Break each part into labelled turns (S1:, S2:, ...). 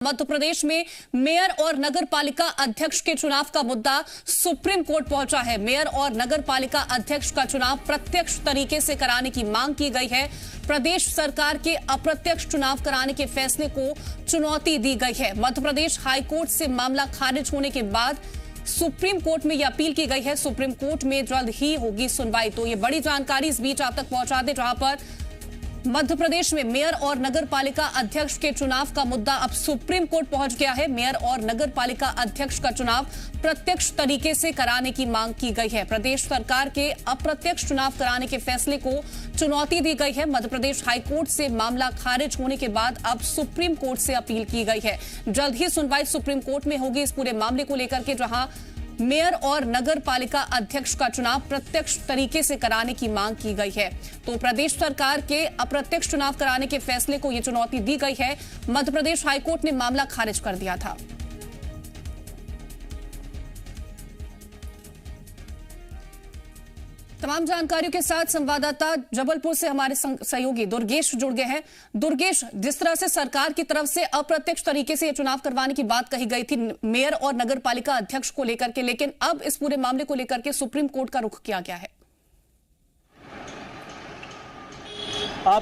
S1: मध्य प्रदेश में मेयर और नगर पालिका अध्यक्ष के चुनाव का मुद्दा सुप्रीम कोर्ट पहुंचा है। मेयर और नगर पालिका अध्यक्ष का चुनाव प्रत्यक्ष तरीके से कराने की मांग की गई है। प्रदेश सरकार के अप्रत्यक्ष चुनाव कराने के फैसले को चुनौती दी गई है। मध्य प्रदेश हाईकोर्ट से मामला खारिज होने के बाद सुप्रीम कोर्ट में यह अपील की गई है। सुप्रीम कोर्ट में जल्द ही होगी सुनवाई। तो ये बड़ी जानकारी इस बीच आप तक पहुंचा दे, जहां पर मध्य प्रदेश में मेयर और नगर पालिका अध्यक्ष के चुनाव का मुद्दा अब सुप्रीम कोर्ट पहुंच गया है। मेयर और नगर पालिका अध्यक्ष का चुनाव प्रत्यक्ष तरीके से कराने की मांग की गई है। प्रदेश सरकार के अप्रत्यक्ष चुनाव कराने के फैसले को चुनौती दी गई है। मध्य प्रदेश हाईकोर्ट से मामला खारिज होने के बाद अब सुप्रीम कोर्ट से अपील की गई है। जल्द ही सुनवाई सुप्रीम कोर्ट में होगी इस पूरे मामले को लेकर के, जहां मेयर और नगर पालिका अध्यक्ष का चुनाव प्रत्यक्ष तरीके से कराने की मांग की गई है। तो प्रदेश सरकार के अप्रत्यक्ष चुनाव कराने के फैसले को यह चुनौती दी गई है। मध्य प्रदेश हाईकोर्ट ने मामला खारिज कर दिया था। तमाम जानकारियों के साथ संवाददाता जबलपुर से हमारे सहयोगी दुर्गेश जुड़ गए हैं। दुर्गेश, जिस तरह से सरकार की तरफ से अप्रत्यक्ष तरीके से यह चुनाव करवाने की बात कही गई थी मेयर और नगर पालिका अध्यक्ष को लेकर के, लेकिन अब इस पूरे मामले को लेकर के सुप्रीम कोर्ट का रुख किया गया है।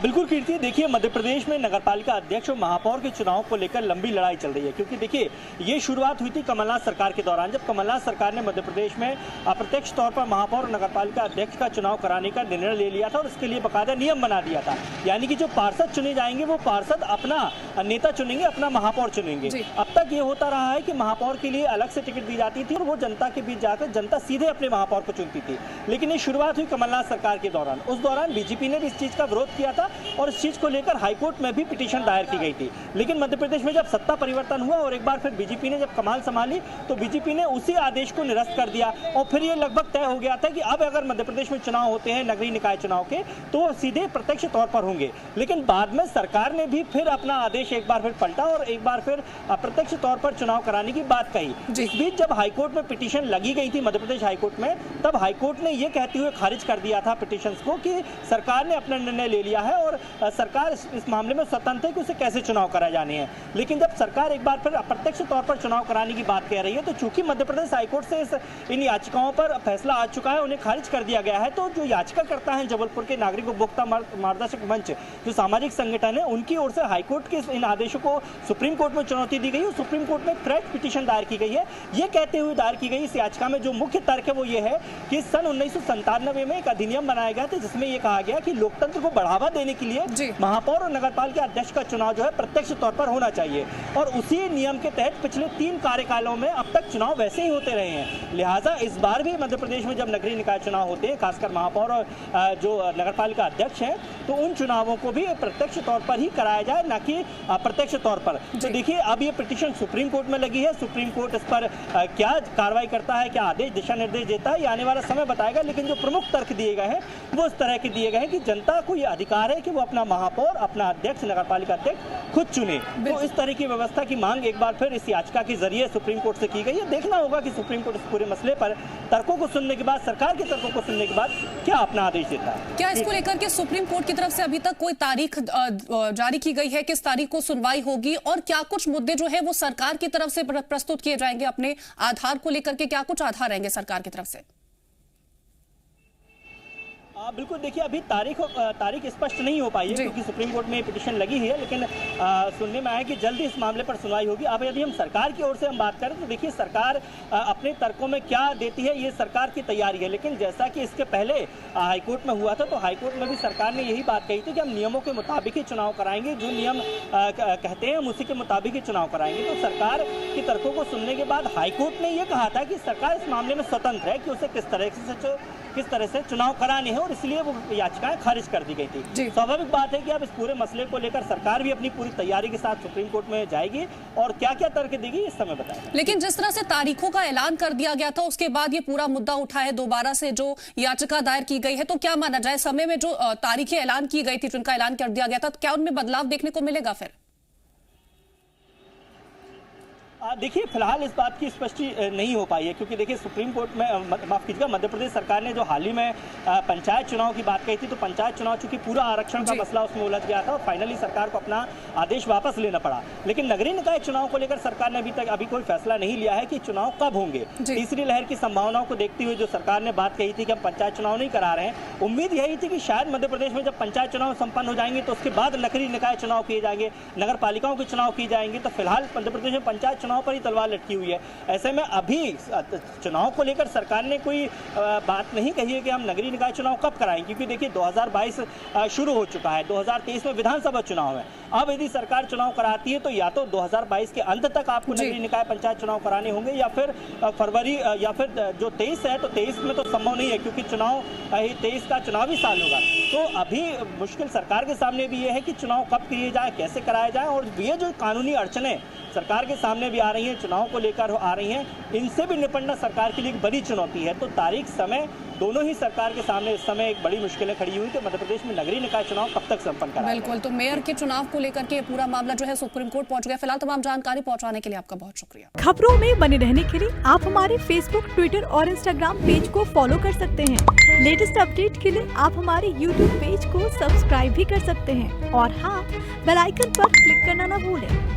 S2: बिल्कुल कीर्ति, देखिए मध्य प्रदेश में नगरपालिका अध्यक्ष और महापौर के चुनाव को लेकर लंबी लड़ाई चल रही है, क्योंकि देखिए ये शुरुआत हुई थी कमलनाथ सरकार के दौरान, जब कमलनाथ सरकार ने मध्य प्रदेश में अप्रत्यक्ष तौर पर महापौर और नगरपालिका अध्यक्ष का चुनाव कराने का निर्णय ले लिया था और इसके लिए बाकायदा नियम बना दिया था। यानी कि जो पार्षद चुने जाएंगे वो पार्षद अपना नेता चुनेंगे, अपना महापौर चुनेंगे। अब तक ये होता रहा है कि महापौर के लिए अलग से टिकट दी जाती थी और वो जनता के बीच जाकर जनता सीधे अपने महापौर को चुनती थी। लेकिन ये शुरुआत हुई कमलनाथ सरकार के दौरान। उस दौरान बीजेपी ने भी इस चीज का विरोध किया था और इस चीज को लेकर हाईकोर्ट में भी पिटीशन दायर की गई थी। लेकिन मध्य प्रदेश में जब सत्ता परिवर्तन हुआ और एक बार फिर बीजेपी ने जब कमान संभाली तो बीजेपी ने उसी आदेश को निरस्त कर दिया और फिर ये लगभग तय हो गया था कि अब अगर मध्य प्रदेश में चुनाव होते हैं नगरीय निकाय चुनाव के, तो सीधे प्रत्यक्ष तौर पर होंगे। लेकिन बाद में सरकार ने भी फिर अपना आदेश एक बार फिर पलटा और एक बार फिर अप्रत्यक्ष तौर पर चुनाव कराने की बात कही। इस बीच जब हाईकोर्ट में पिटीशन लगी गई थी मध्य प्रदेश हाईकोर्ट में, तब हाईकोर्ट ने यह कहते हुए खारिज कर दिया था पिटीशन को कि सरकार ने अपना निर्णय ले लिया है और सरकार इस मामले में स्वतंत्र है कि उसे कैसे चुनाव कराए जाने हैं। लेकिन जब सरकार एक बार फिर अप्रत्यक्ष तौर पर चुनाव कराने की बात कह रही है, तो चूंकि मध्य प्रदेश हाईकोर्ट से इन याचिकाओं पर फैसला आ चुका है, उन्हें खारिज कर दिया गया है, तो जो याचिका करता है जबलपुर के नागरिक उपभोक्ता मार्गदर्शक मंच, जो सामाजिक संगठन है, उनकी ओर से हाईकोर्ट के इन आदेशों को सुप्रीम कोर्ट में चुनौती दी गई है। सुप्रीम कोर्ट में फ्रेश पिटीशन दायर की गई है। ये कहते हुए दायर की गई इस याचिका में जो मुख्य तर्क है वो ये है कि सन 1997 में एक अधिनियम बनाया गया था जिसमें यह कहा गया कि लोकतंत्र को बढ़ावा देने के लिए महापौर और नगरपालिका अध्यक्ष का चुनाव जो है प्रत्यक्ष तौर पर होना चाहिए। और उसी नियम के तहत पिछले 3 कार्यकालों में अब तक चुनाव वैसे ही होते रहे हैं। लिहाजा इस बार भी मध्य प्रदेश में जब नगरीय निकाय चुनाव होते हैं, खासकर महापौर और जो नगरपालिका अध्यक्ष हैं, तो उन चुनावों को भी प्रत्यक्ष तौर पर ही कराया जाए, न कि अप्रत्यक्ष तौर पर। तो देखिए अब ये पिटीशन सुप्रीम कोर्ट में लगी है। सुप्रीम कोर्ट इस पर क्या कार्रवाई करता है, क्या आदेश दिशा निर्देश देता है, ये आने वाला समय बताएगा। लेकिन जो प्रमुख तर्क दिए गए हैं वो इस तरह के दिए गए हैं कि जनता को ये अधिकार है कि वो अपना महापौर, अपना अध्यक्ष, नगरपालिका अध्यक्ष खुद चुने। तो इस तरह की व्यवस्था की मांग एक बार फिर इस याचिका के जरिए सुप्रीम कोर्ट से की गई है। देखना होगा कि सुप्रीम कोर्ट इस पूरे मसले पर तर्कों को सुनने के बाद, सरकार के तर्कों को सुनने के बाद क्या अपना आदेश देता है।
S1: क्या इसको लेकर के सुप्रीम कोर्ट की तरफ से अभी तक कोई तारीख जारी की गई है? किस तारीख को सुनवाई होगी और क्या कुछ मुद्दे जो है वो सरकार की तरफ से प्रस्तुत किए जाएंगे? अपने आधार को लेकर के क्या कुछ आधार रहेंगे सरकार की तरफ से?
S2: बिल्कुल, देखिए अभी तारीख स्पष्ट नहीं हो पाई है क्योंकि सुप्रीम कोर्ट में पिटीशन लगी है। लेकिन सुनने में आया कि जल्दी इस मामले पर सुनवाई होगी। अब यदि हम सरकार की ओर से हम बात करें तो देखिए सरकार अपने तर्कों में क्या देती है ये सरकार की तैयारी है। लेकिन जैसा कि इसके पहले हाईकोर्ट में हुआ था, तो हाईकोर्ट में भी सरकार ने यही बात कही थी कि हम नियमों के मुताबिक ही चुनाव कराएंगे, जो नियम कहते हैं हम उसी के मुताबिक ही चुनाव कराएंगे। तो सरकार के तर्कों को सुनने के बाद हाईकोर्ट ने यह कहा था कि सरकार इस मामले में स्वतंत्र है कि उसे किस तरह से चुनाव कराने हैं और इसलिए वो याचिकाएं खारिज कर दी गई थी। स्वाभाविक बात है कि अब इस पूरे मसले को लेकर सरकार भी अपनी पूरी तैयारी के साथ सुप्रीम कोर्ट में जाएगी और क्या क्या तर्क देगी इस समय बताएं।
S1: लेकिन जिस तरह से तारीखों का ऐलान कर दिया गया था उसके बाद ये पूरा मुद्दा उठा है दोबारा से, जो याचिका दायर की गई है, तो क्या माना जाए समय में जो तारीखें ऐलान की गई थी, जिनका ऐलान कर दिया गया था, तो क्या उनमें बदलाव देखने को मिलेगा फिर?
S2: देखिए फिलहाल इस बात की स्पष्टि नहीं हो पाई है, क्योंकि देखिए सुप्रीम कोर्ट में माफ कीजिएगा मध्य प्रदेश सरकार ने जो हाल ही में पंचायत चुनाव की बात कही थी, तो पंचायत चुनाव चूंकि पूरा आरक्षण का मसला उसमें उलझ गया था और फाइनली सरकार को अपना आदेश वापस लेना पड़ा। लेकिन नगरीय निकाय चुनाव को लेकर सरकार ने अभी कोई फैसला नहीं लिया है कि चुनाव कब होंगे। तीसरी लहर की संभावनाओं को देखते हुए जो सरकार ने बात कही थी कि हम पंचायत चुनाव नहीं करा रहे हैं, उम्मीद यही थी कि शायद मध्य प्रदेश में जब पंचायत चुनाव संपन्न हो जाएंगे तो उसके बाद नगरीय निकाय चुनाव किए जाएंगे, नगर पालिकाओं के चुनाव किए जाएंगे। तो फिलहाल मध्य प्रदेश में पंचायत चुनाव पर ही तलवार लटकी हुई है। ऐसे में अभी चुनाव को लेकर सरकार ने कोई बात नहीं कही है कि हम नगरीय निकाय चुनाव कब कराएंगे, क्योंकि देखिए 2022 शुरू हो चुका है, 2023 में विधानसभा चुनाव है। अब यदि सरकार चुनाव कराती है तो या तो 2022 के अंत तक आपको नगरीय निकाय पंचायत चुनाव कराने होंगे, या फिर फरवरी या फिर जो 23 है तो 23 में तो संभव नहीं है, क्योंकि चुनाव 23 का चुनावी साल होगा। तो अभी मुश्किल सरकार के सामने भी ये है कि चुनाव कब किए जाए, कैसे कराया जाए, और ये जो कानूनी अड़चनें सरकार के सामने भी आ रही हैं, चुनाव को लेकर आ रही हैं, इनसे भी निपटना सरकार के लिए एक बड़ी चुनौती है। तो तारीख समय दोनों ही सरकार के सामने इस समय एक बड़ी मुश्किलें खड़ी हुई कि मध्य प्रदेश में नगरीय निकाय चुनाव कब तक संपन्न कराया।
S1: बिल्कुल, तो मेयर के चुनाव को लेकर के पूरा मामला जो है सुप्रीम कोर्ट पहुंच गया। फिलहाल तमाम जानकारी पहुंचाने के लिए आपका बहुत शुक्रिया।
S3: खबरों में बने रहने के लिए आप हमारे फेसबुक, ट्विटर और इंस्टाग्राम पेज को फॉलो कर सकते हैं। लेटेस्ट अपडेट के लिए आप हमारे यूट्यूब पेज को सब्सक्राइब भी कर सकते हैं और हाँ, बेल आइकन पर क्लिक करना न भूलें।